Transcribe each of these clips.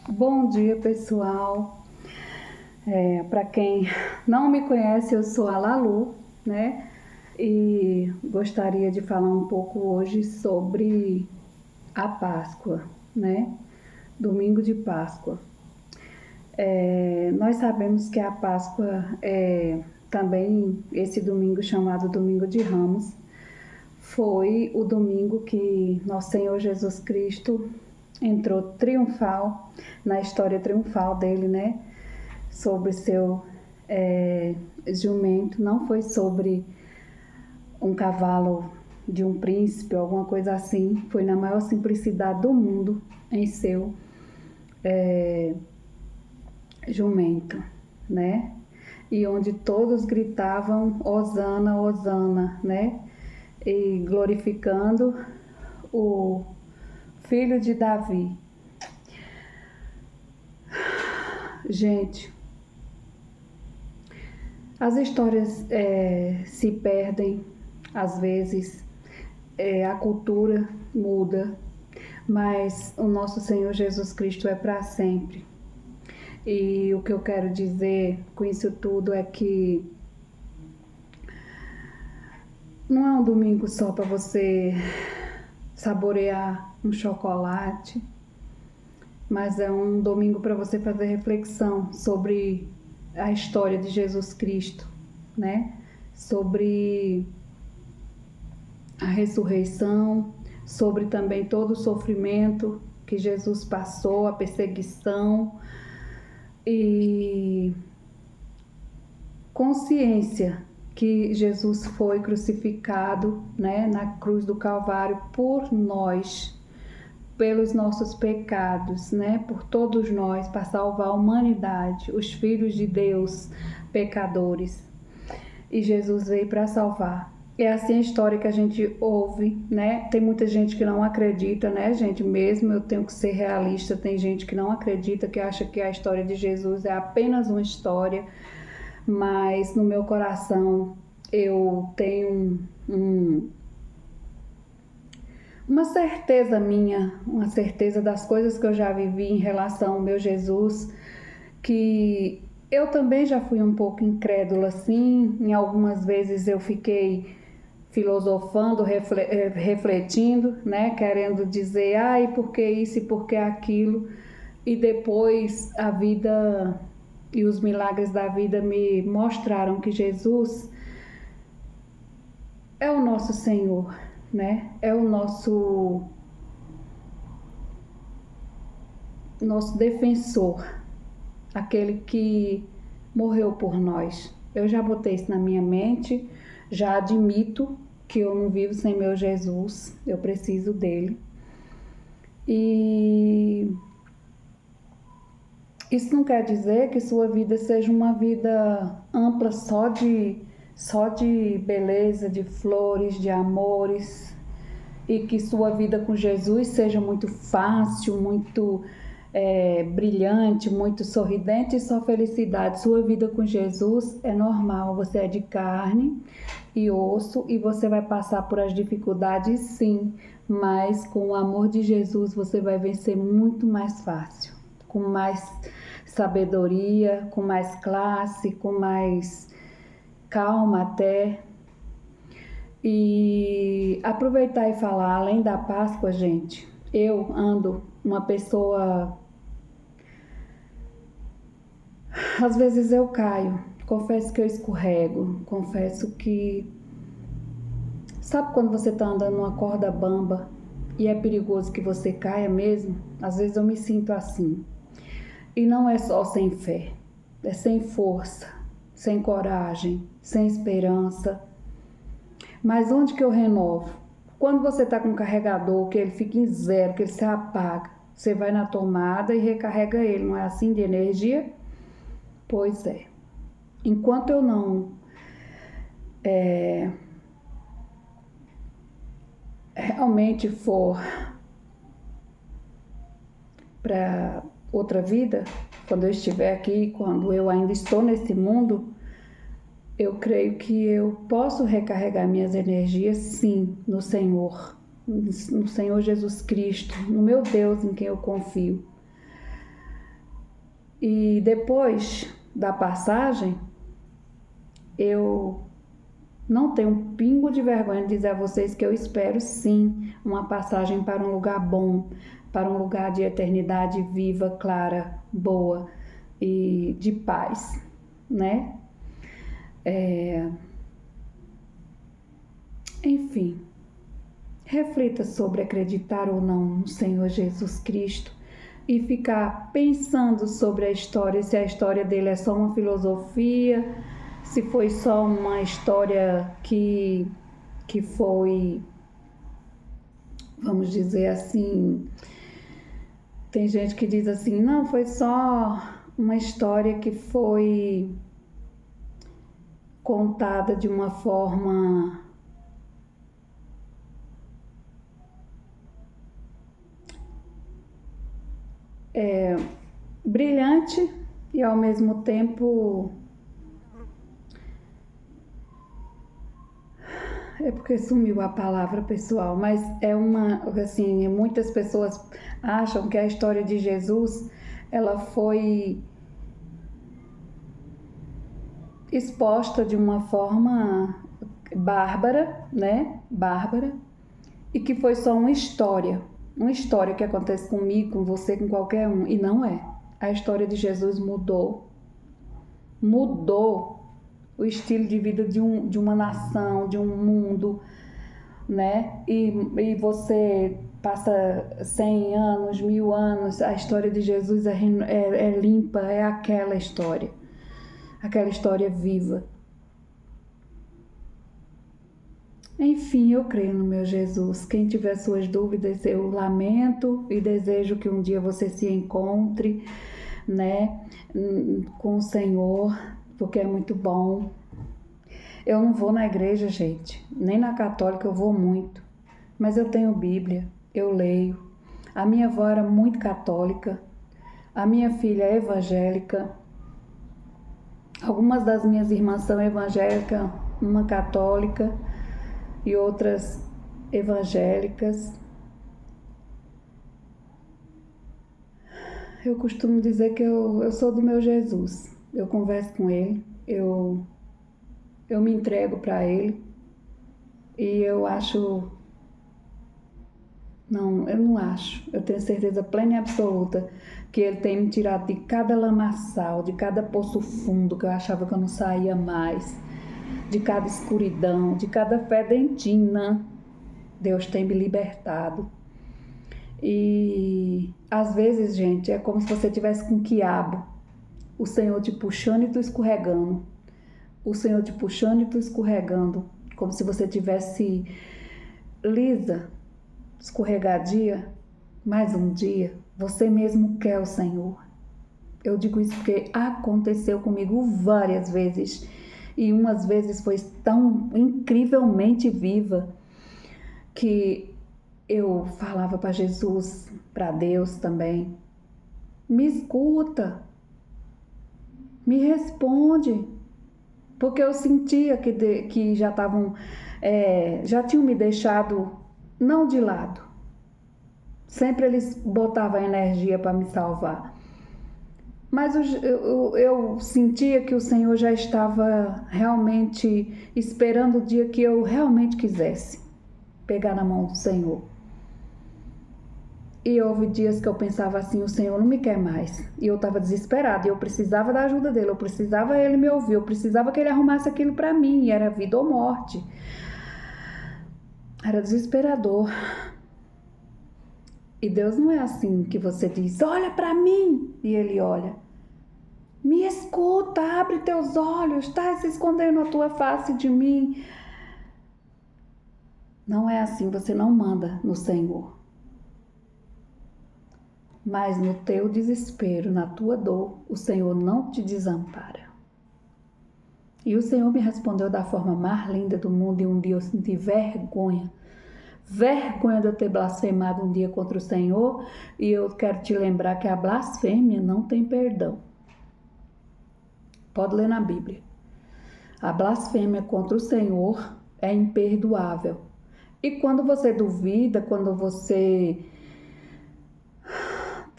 Bom dia, pessoal. Para quem não me conhece, eu sou a Lalu, né? E gostaria de falar um pouco hoje sobre a Páscoa, né? Domingo de Páscoa. Nós sabemos que a Páscoa é também esse domingo chamado Domingo de Ramos. Foi o domingo que nosso Senhor Jesus Cristo entrou triunfal, na história triunfal dele, né? Sobre seu jumento, não foi sobre um cavalo de um príncipe, alguma coisa assim, foi na maior simplicidade do mundo em seu jumento, né? E onde todos gritavam Hosana, Hosana, né? E glorificando o filho de Davi. Gente, as histórias se perdem, às vezes a cultura muda, mas o nosso Senhor Jesus Cristo é para sempre. E o que eu quero dizer com isso tudo é que não é um domingo só para você saborear um chocolate, mas é um domingo para você fazer reflexão sobre a história de Jesus Cristo, né? Sobre a ressurreição, sobre também todo o sofrimento que Jesus passou, a perseguição e consciência que Jesus foi crucificado, né, na cruz do Calvário por nós, pelos nossos pecados, né, por todos nós, para salvar a humanidade, os filhos de Deus, pecadores. E Jesus veio para salvar. É assim a história que a gente ouve, né? Tem muita gente que não acredita, né, gente? Mesmo eu tenho que ser realista, tem gente que não acredita, que acha que a história de Jesus é apenas uma história, mas no meu coração eu tenho uma certeza minha, uma certeza das coisas que eu já vivi em relação ao meu Jesus, que eu também já fui um pouco incrédula assim, em algumas vezes eu fiquei filosofando, refletindo, né, querendo dizer, ai, por que isso e por que aquilo, e depois a vida e os milagres da vida me mostraram que Jesus é o nosso Senhor, né? É o nosso defensor, aquele que morreu por nós. Eu já botei isso na minha mente, já admito que eu não vivo sem meu Jesus, eu preciso dele. E isso não quer dizer que sua vida seja uma vida ampla só de beleza, de flores, de amores, e que sua vida com Jesus seja muito fácil, muito brilhante, muito sorridente e só felicidade. Sua vida com Jesus é normal, você é de carne e osso e você vai passar por as dificuldades sim, mas com o amor de Jesus você vai vencer muito mais fácil, com mais sabedoria, com mais classe, com mais calma até. E aproveitar e falar, além da Páscoa, gente, eu ando uma pessoa, às vezes eu caio, confesso que eu escorrego, confesso que, sabe quando você tá andando numa corda bamba e é perigoso que você caia mesmo? Às vezes eu me sinto assim. E não é só sem fé, é sem força, sem coragem, sem esperança. Mas onde que eu renovo? Quando você está com um carregador, que ele fica em zero, que ele se apaga, você vai na tomada e recarrega ele, não é assim, de energia? Pois é. Enquanto eu não realmente for para outra vida, quando eu estiver aqui, quando eu ainda estou nesse mundo, eu creio que eu posso recarregar minhas energias, sim, no Senhor Jesus Cristo, no meu Deus em quem eu confio. E depois da passagem, eu não tenho um pingo de vergonha de dizer a vocês que eu espero sim uma passagem para um lugar bom, para um lugar de eternidade viva, clara, boa e de paz, né? Enfim, reflita sobre acreditar ou não no Senhor Jesus Cristo e ficar pensando sobre a história, se a história dele é só uma filosofia, se foi só uma história que foi, vamos dizer assim, tem gente que diz assim, não, foi só uma história que foi contada de uma forma brilhante e ao mesmo tempo é porque sumiu a palavra, pessoal, mas é uma, assim, muitas pessoas acham que a história de Jesus, ela foi exposta de uma forma bárbara, né? Bárbara, e que foi só uma história que acontece comigo, com você, com qualquer um, e não é. A história de Jesus mudou o estilo de vida de uma nação, de um mundo, né? E você passa 100 anos, 1000 anos, a história de Jesus é limpa, é aquela história viva. Enfim, eu creio no meu Jesus. Quem tiver suas dúvidas, eu lamento e desejo que um dia você se encontre, né, com o Senhor, porque é muito bom. Eu não vou na igreja, gente, nem na católica eu vou muito, mas eu tenho Bíblia, eu leio. A minha avó era muito católica, a minha filha é evangélica, algumas das minhas irmãs são evangélicas, uma católica e outras evangélicas. Eu costumo dizer que eu sou do meu Jesus. Eu converso com ele, eu me entrego para ele e eu acho... Não, eu não acho. Eu tenho certeza plena e absoluta que ele tem me tirado de cada lamaçal, de cada poço fundo que eu achava que eu não saía mais, de cada escuridão, de cada fedentina. Deus tem me libertado. E às vezes, gente, é como se você tivesse com um quiabo, o Senhor te puxando e tu escorregando, o Senhor te puxando e tu escorregando, como se você tivesse lisa, escorregadia. Mais um dia, você mesmo quer o Senhor. Eu digo isso porque aconteceu comigo várias vezes, e umas vezes foi tão incrivelmente viva que eu falava para Jesus, para Deus também, me escuta, me responde, porque eu sentia que já estavam, já tinham me deixado não de lado. Sempre eles botavam energia para me salvar. Mas eu sentia que o Senhor já estava realmente esperando o dia que eu realmente quisesse pegar na mão do Senhor. E houve dias que eu pensava assim, o Senhor não me quer mais. E eu estava desesperada, e eu precisava da ajuda dele, eu precisava ele me ouvir, eu precisava que ele arrumasse aquilo para mim, e era vida ou morte. Era desesperador. E Deus não é assim que você diz, olha para mim, e ele olha. Me escuta, abre teus olhos, tá se escondendo a tua face de mim. Não é assim, você não manda no Senhor. Mas no teu desespero, na tua dor, o Senhor não te desampara. E o Senhor me respondeu da forma mais linda do mundo, e um dia eu senti vergonha de eu ter blasfemado um dia contra o Senhor, e eu quero te lembrar que a blasfêmia não tem perdão. Pode ler na Bíblia. A blasfêmia contra o Senhor é imperdoável. E quando você duvida, quando você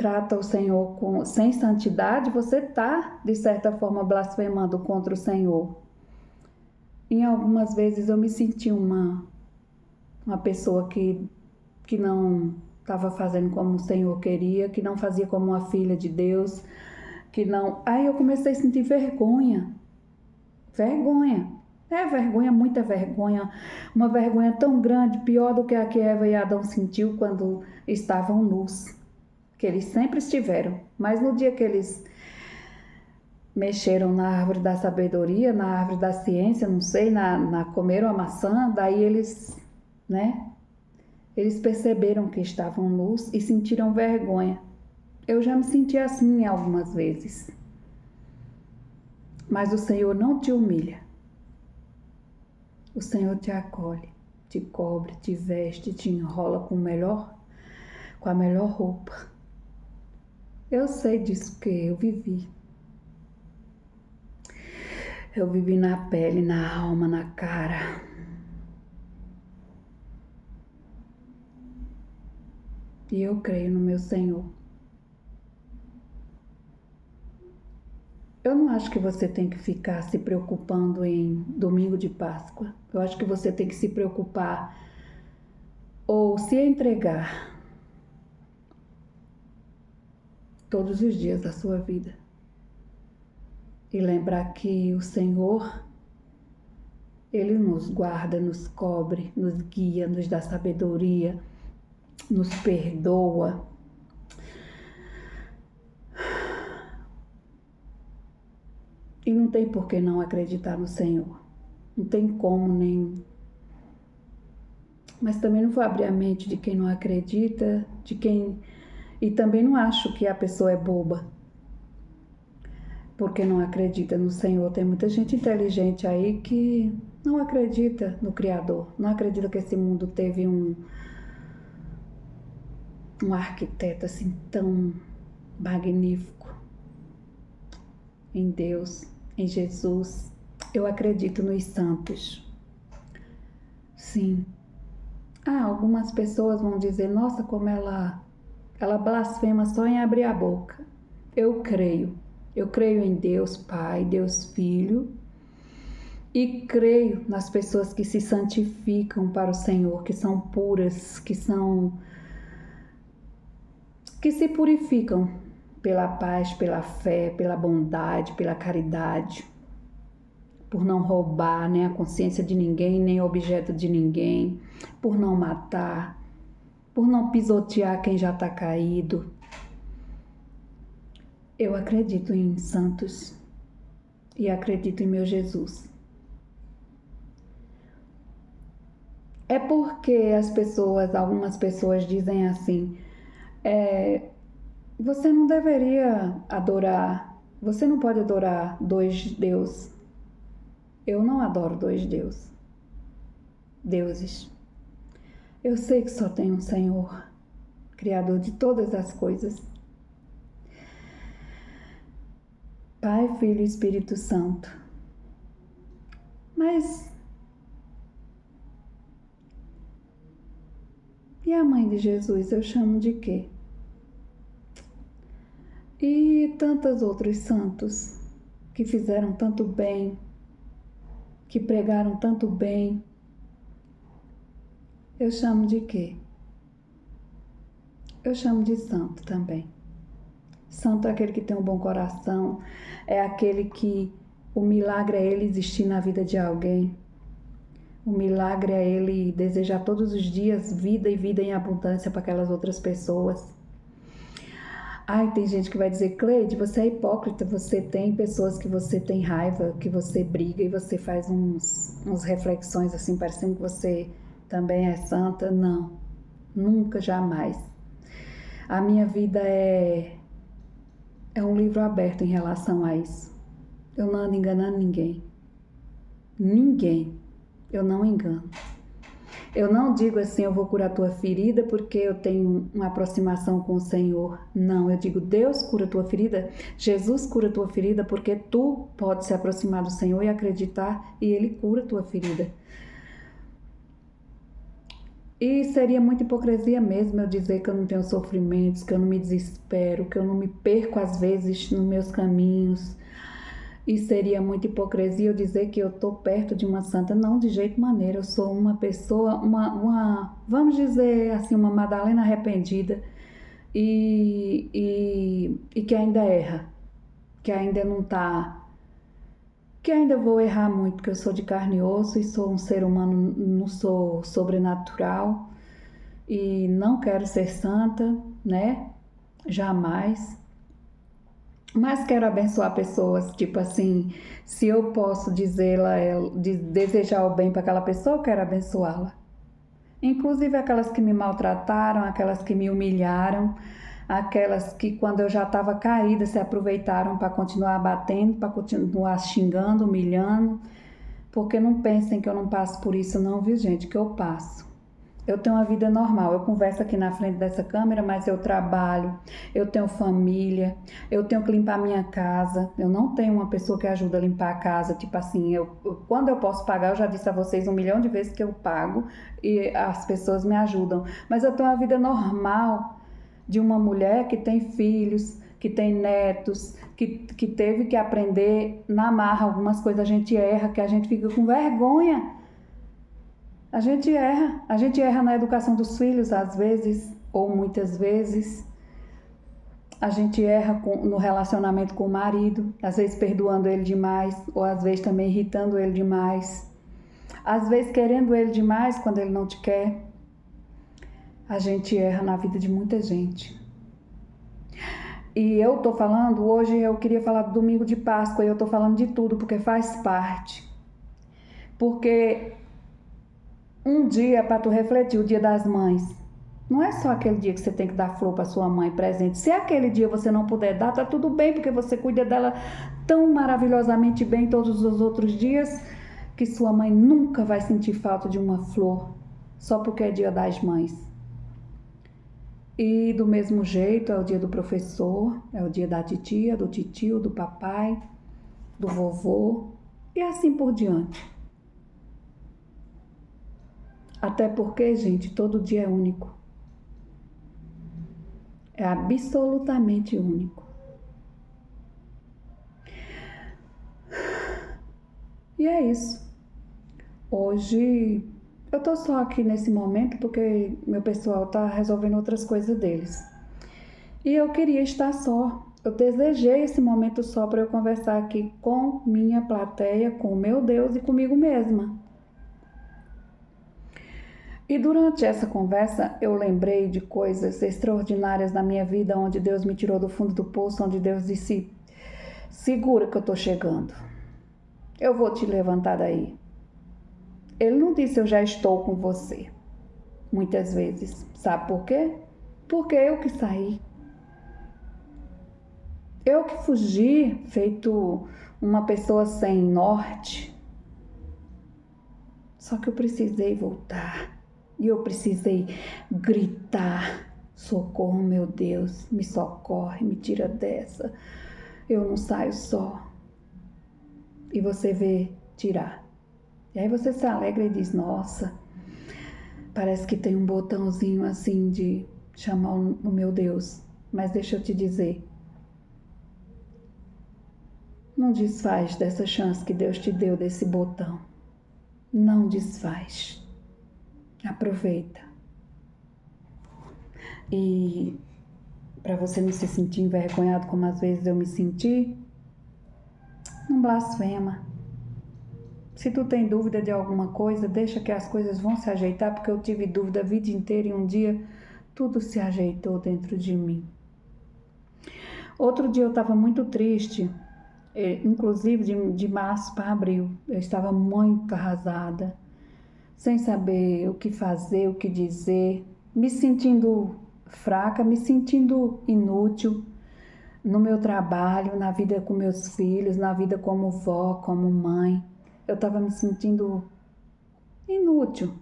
trata o Senhor sem santidade, você está, de certa forma, blasfemando contra o Senhor. Em algumas vezes eu me senti uma pessoa que não estava fazendo como o Senhor queria, que não fazia como uma filha de Deus, que não... Aí eu comecei a sentir vergonha. Vergonha, muita vergonha. Uma vergonha tão grande, pior do que a que Eva e Adão sentiu quando estavam nus. Que eles sempre estiveram. Mas no dia que eles mexeram na árvore da sabedoria, na árvore da ciência, não sei, comeram a maçã, daí eles, né? Eles perceberam que estavam nus e sentiram vergonha. Eu já me senti assim algumas vezes. Mas o Senhor não te humilha. O Senhor te acolhe, te cobre, te veste, te enrola com a melhor roupa. Eu sei disso que eu vivi. Eu vivi na pele, na alma, na cara. E eu creio no meu Senhor. Eu não acho que você tem que ficar se preocupando em domingo de Páscoa. Eu acho que você tem que se preocupar ou se entregar todos os dias da sua vida. E lembrar que o Senhor, Ele nos guarda, nos cobre, nos guia, nos dá sabedoria, nos perdoa. E não tem por que não acreditar no Senhor. Não tem como nem... Mas também não vou abrir a mente de quem não acredita, de quem... E também não acho que a pessoa é boba porque não acredita no Senhor. Tem muita gente inteligente aí que não acredita no Criador. Não acredita que esse mundo teve um arquiteto assim tão magnífico. Em Deus, em Jesus. Eu acredito nos santos. Sim. Algumas pessoas vão dizer, nossa, como ela blasfema só em abrir a boca. Eu creio em Deus Pai, Deus Filho, e creio nas pessoas que se santificam para o Senhor, que são puras, que se purificam pela paz, pela fé, pela bondade, pela caridade, por não roubar nem a consciência de ninguém, nem o objeto de ninguém, por não matar, por não pisotear quem já está caído. Eu acredito em santos e acredito em meu Jesus. É porque algumas pessoas dizem assim, você não deveria adorar, você não pode adorar dois deuses. Eu não adoro dois deuses. Eu sei que só tem um Senhor, Criador de todas as coisas. Pai, Filho e Espírito Santo. Mas... E a mãe de Jesus eu chamo de quê? E tantos outros santos que fizeram tanto bem, que pregaram tanto bem, eu chamo de quê? Eu chamo de santo também. Santo é aquele que tem um bom coração, é aquele que o milagre é ele existir na vida de alguém. O milagre é ele desejar todos os dias vida e vida em abundância para aquelas outras pessoas. Tem gente que vai dizer, Cleide, você é hipócrita, você tem pessoas que você tem raiva, que você briga e você faz uns reflexões assim, parecendo que você também é santa. Não, nunca, jamais. A minha vida é um livro aberto em relação a isso. Eu não ando enganando ninguém. Ninguém. Eu não engano. Eu não digo assim, eu vou curar tua ferida porque eu tenho uma aproximação com o Senhor. Não, eu digo, Deus cura tua ferida, Jesus cura tua ferida porque tu pode se aproximar do Senhor e acreditar e Ele cura tua ferida. E seria muita hipocrisia mesmo eu dizer que eu não tenho sofrimentos, que eu não me desespero, que eu não me perco às vezes nos meus caminhos. E seria muita hipocrisia eu dizer que eu estou perto de uma santa. Não, de jeito maneira. Eu sou uma pessoa, vamos dizer assim, uma Madalena arrependida e que ainda erra, que ainda não está, que ainda vou errar muito, porque eu sou de carne e osso e sou um ser humano, não sou sobrenatural e não quero ser santa, né? Jamais. Mas quero abençoar pessoas, tipo assim, se eu posso desejar o bem para aquela pessoa, eu quero abençoá-la. Inclusive aquelas que me maltrataram, aquelas que me humilharam, aquelas que quando eu já estava caída se aproveitaram para continuar batendo, para continuar xingando, humilhando, porque não pensem que eu não passo por isso não, viu gente, que eu passo. Eu tenho uma vida normal, eu converso aqui na frente dessa câmera, mas eu trabalho, eu tenho família, eu tenho que limpar minha casa, eu não tenho uma pessoa que ajuda a limpar a casa, tipo assim, quando eu posso pagar, eu já disse a vocês 1 milhão de vezes que eu pago e as pessoas me ajudam, mas eu tenho uma vida normal de uma mulher que tem filhos, que tem netos, que teve que aprender na marra algumas coisas, a gente erra, que a gente fica com vergonha. A gente erra na educação dos filhos às vezes, ou muitas vezes. A gente erra no relacionamento com o marido, às vezes perdoando ele demais, ou às vezes também irritando ele demais. Às vezes querendo ele demais quando ele não te quer. A gente erra na vida de muita gente. E eu tô falando, hoje eu queria falar do domingo de Páscoa, e eu tô falando de tudo, porque faz parte. Porque um dia para tu refletir, o Dia das Mães. Não é só aquele dia que você tem que dar flor para sua mãe, presente. Se aquele dia você não puder dar, tá tudo bem, porque você cuida dela tão maravilhosamente bem todos os outros dias, que sua mãe nunca vai sentir falta de uma flor, só porque é Dia das Mães. E do mesmo jeito é o dia do professor, é o dia da titia, do titio, do papai, do vovô, e assim por diante. Até porque, gente, todo dia é único. É absolutamente único. E é isso. Hoje eu tô só aqui nesse momento porque meu pessoal tá resolvendo outras coisas deles. E eu queria estar só. Eu desejei esse momento só para eu conversar aqui com minha plateia, com o meu Deus e comigo mesma. E durante essa conversa eu lembrei de coisas extraordinárias na minha vida, onde Deus me tirou do fundo do poço, onde Deus disse: segura que eu tô chegando, eu vou te levantar daí. Ele não disse eu já estou com você, muitas vezes. Sabe por quê? Porque eu que saí. Eu que fugi, feito uma pessoa sem norte. Só que eu precisei voltar. E eu precisei gritar: socorro, meu Deus, me socorre, me tira dessa. Eu não saio só. E você vê tirar. E aí você se alegra e diz: nossa, parece que tem um botãozinho assim de chamar o meu Deus. Mas deixa eu te dizer, não desfaz dessa chance que Deus te deu, desse botão. Não desfaz. Aproveita. E para você não se sentir envergonhado como às vezes eu me senti, não blasfema. Se tu tem dúvida de alguma coisa, deixa que as coisas vão se ajeitar, porque eu tive dúvida a vida inteira e um dia tudo se ajeitou dentro de mim. Outro dia eu estava muito triste, inclusive de março para abril. Eu estava muito arrasada, sem saber o que fazer, o que dizer, me sentindo fraca, me sentindo inútil no meu trabalho, na vida com meus filhos, na vida como vó, como mãe. Eu estava me sentindo inútil.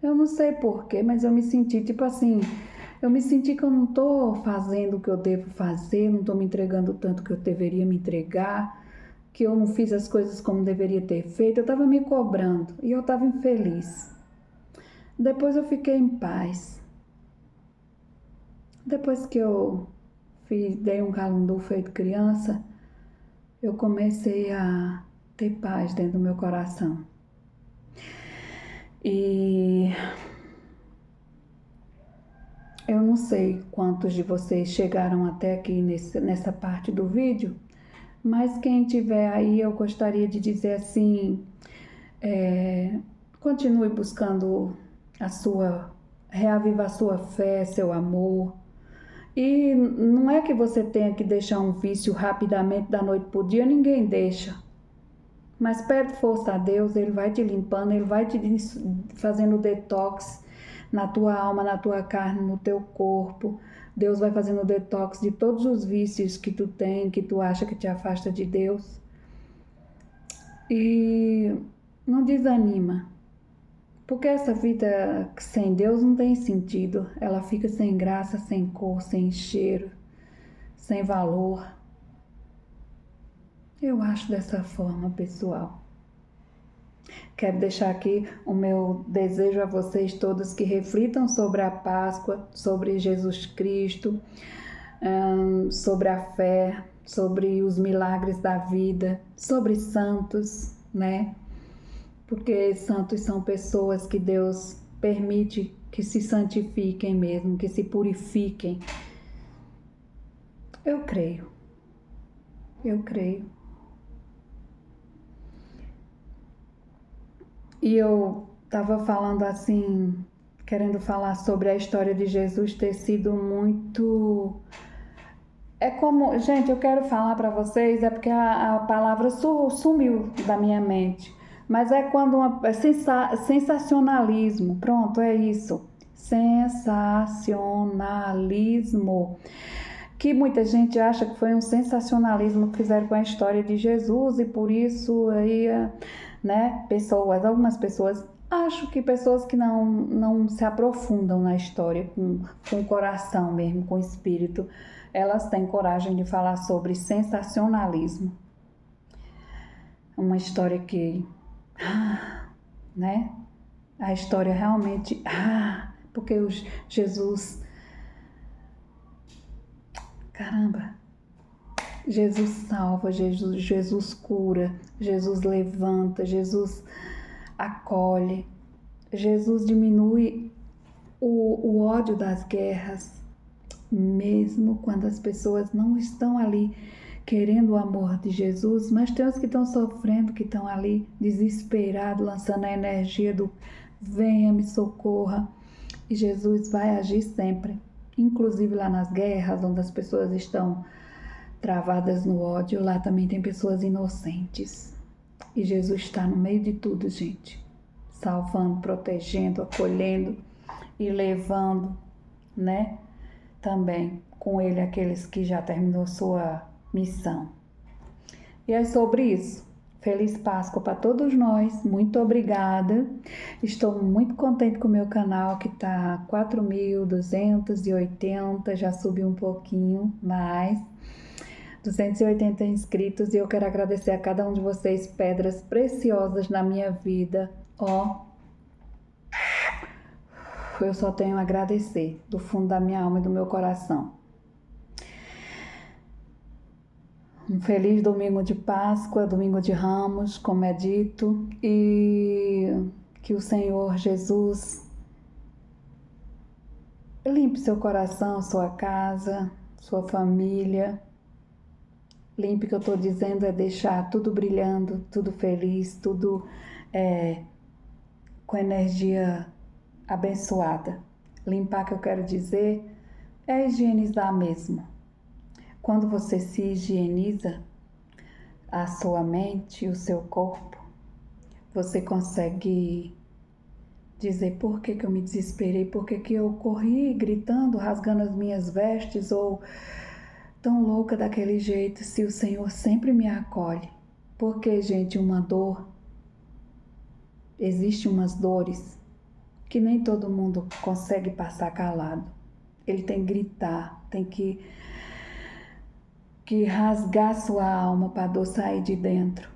Eu não sei porquê, mas eu me senti tipo assim, eu me senti que eu não estou fazendo o que eu devo fazer, não estou me entregando tanto que eu deveria me entregar, que eu não fiz as coisas como deveria ter feito. Eu estava me cobrando e eu estava infeliz. Depois eu fiquei em paz. Depois que eu dei um calundu feito criança, eu comecei a ter paz dentro do meu coração. E eu não sei quantos de vocês chegaram até aqui nessa parte do vídeo, mas quem tiver aí, eu gostaria de dizer assim, continue buscando reavivar sua fé, seu amor. E não é que você tenha que deixar um vício rapidamente da noite pro dia, ninguém deixa. Mas pede força a Deus, Ele vai te limpando, Ele vai te fazendo detox na tua alma, na tua carne, no teu corpo. Deus vai fazendo detox de todos os vícios que tu tem, que tu acha que te afasta de Deus. E não desanima, porque essa vida sem Deus não tem sentido. Ela fica sem graça, sem cor, sem cheiro, sem valor. Eu acho dessa forma, pessoal. Quero deixar aqui o meu desejo a vocês todos que reflitam sobre a Páscoa, sobre Jesus Cristo, sobre a fé, sobre os milagres da vida, sobre santos, né? Porque santos são pessoas que Deus permite que se santifiquem mesmo, que se purifiquem. Eu creio. E eu estava falando assim, querendo falar sobre a história de Jesus ter sido muito... Gente, eu quero falar para vocês, é porque a palavra sumiu da minha mente. Mas é quando sensacionalismo, pronto, é isso. Sensacionalismo. Que muita gente acha que foi um sensacionalismo que fizeram com a história de Jesus e por isso aí, né, algumas pessoas, acho que pessoas que não se aprofundam na história com o coração mesmo, com o espírito, elas têm coragem de falar sobre sensacionalismo. Uma história que, né, a história realmente, porque Jesus... Caramba, Jesus salva, Jesus cura, Jesus levanta, Jesus acolhe, Jesus diminui o ódio das guerras, mesmo quando as pessoas não estão ali querendo o amor de Jesus, mas tem os que estão sofrendo, que estão ali desesperados, lançando a energia do venha, me socorra, e Jesus vai agir sempre. Inclusive lá nas guerras, onde as pessoas estão travadas no ódio, lá também tem pessoas inocentes. E Jesus está no meio de tudo, gente. Salvando, protegendo, acolhendo e levando, né? Também com Ele aqueles que já terminou sua missão. E é sobre isso. Feliz Páscoa para todos nós, muito obrigada. Estou muito contente com o meu canal que está 4.280, já subiu um pouquinho mais, 280 inscritos, e eu quero agradecer a cada um de vocês, pedras preciosas na minha vida. Eu só tenho a agradecer do fundo da minha alma e do meu coração. Um feliz domingo de Páscoa, domingo de Ramos, como é dito, e que o Senhor Jesus limpe seu coração, sua casa, sua família. Limpe, que eu estou dizendo, é deixar tudo brilhando, tudo feliz, tudo com energia abençoada. Limpar, que eu quero dizer, é higienizar mesmo. Quando você se higieniza a sua mente e o seu corpo, você consegue dizer por que eu me desesperei, por que eu corri gritando, rasgando as minhas vestes, ou tão louca daquele jeito, se o Senhor sempre me acolhe. Porque, gente, existe umas dores que nem todo mundo consegue passar calado. Ele tem que gritar, tem que rasgar sua alma para a dor sair de dentro.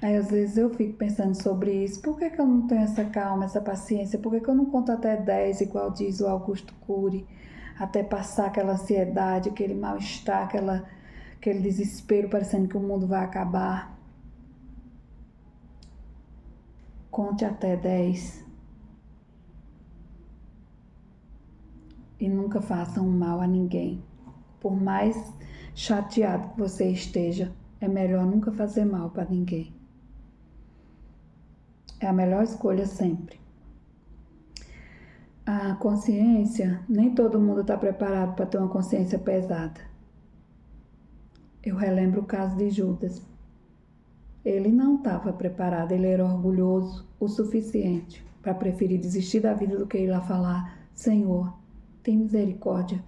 Aí às vezes eu fico pensando sobre isso. Por que que eu não tenho essa calma, essa paciência? Por que que eu não conto até 10, igual diz o Augusto Cury? Até passar aquela ansiedade, aquele mal-estar, aquele desespero, parecendo que o mundo vai acabar. Conte até 10. E nunca faça um mal a ninguém. Por mais chateado que você esteja, é melhor nunca fazer mal para ninguém. É a melhor escolha sempre. A consciência, nem todo mundo está preparado para ter uma consciência pesada. Eu relembro o caso de Judas. Ele não estava preparado, ele era orgulhoso o suficiente para preferir desistir da vida do que ir lá falar: Senhor, tem misericórdia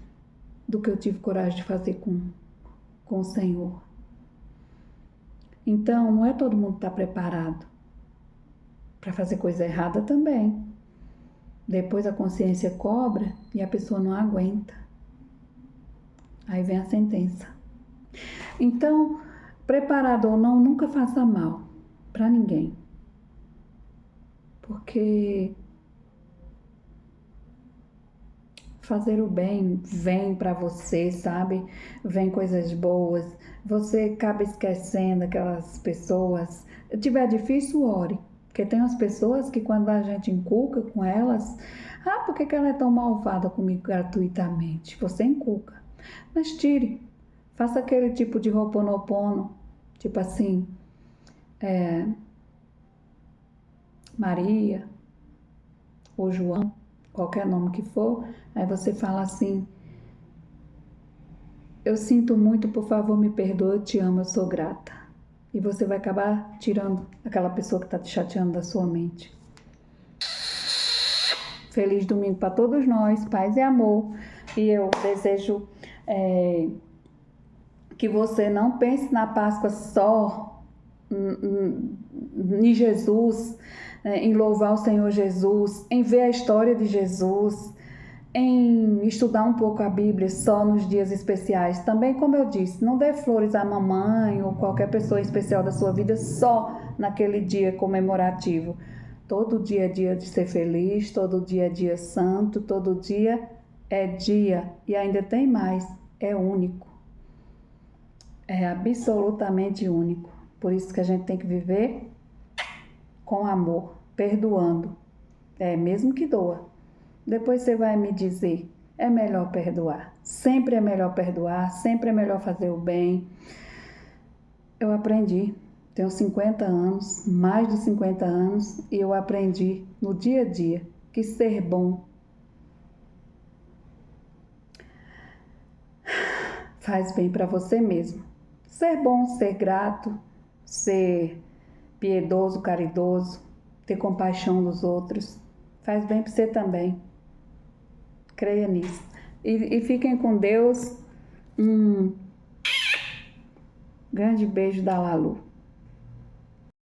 do que eu tive coragem de fazer com o Senhor. Então, não é todo mundo que está preparado para fazer coisa errada também. Depois a consciência cobra e a pessoa não aguenta. Aí vem a sentença. Então, preparado ou não, nunca faça mal para ninguém. Porque fazer o bem vem para você, sabe? Vem coisas boas. Você acaba esquecendo aquelas pessoas. Se tiver difícil, ore. Porque tem umas pessoas que quando a gente inculca com elas, por que ela é tão malvada comigo gratuitamente? Você inculca. Mas tire. Faça aquele tipo de Ho'oponopono. Tipo assim, Maria ou João, qualquer nome que for. Aí você fala assim: eu sinto muito, por favor me perdoe, eu te amo, eu sou grata. E você vai acabar tirando aquela pessoa que está te chateando da sua mente. Feliz domingo para todos nós, paz e amor. E eu desejo que você não pense na Páscoa só em Jesus, em louvar o Senhor Jesus, em ver a história de Jesus, em estudar um pouco a Bíblia só nos dias especiais. Também, como eu disse, não dê flores à mamãe ou qualquer pessoa especial da sua vida só naquele dia comemorativo. Todo dia é dia de ser feliz, todo dia é dia santo, todo dia é dia. E ainda tem mais, é único. É absolutamente único. Por isso que a gente tem que viver com amor, perdoando. Mesmo que doa. Depois você vai me dizer, é melhor perdoar. Sempre é melhor perdoar, sempre é melhor fazer o bem. Eu aprendi, tenho 50 anos, mais de 50 anos, e eu aprendi no dia a dia que ser bom faz bem para você mesmo. Ser bom, ser grato, ser piedoso, caridoso, ter compaixão dos outros, faz bem para você também. Creia nisso. E fiquem com Deus. Um grande beijo da Lalu.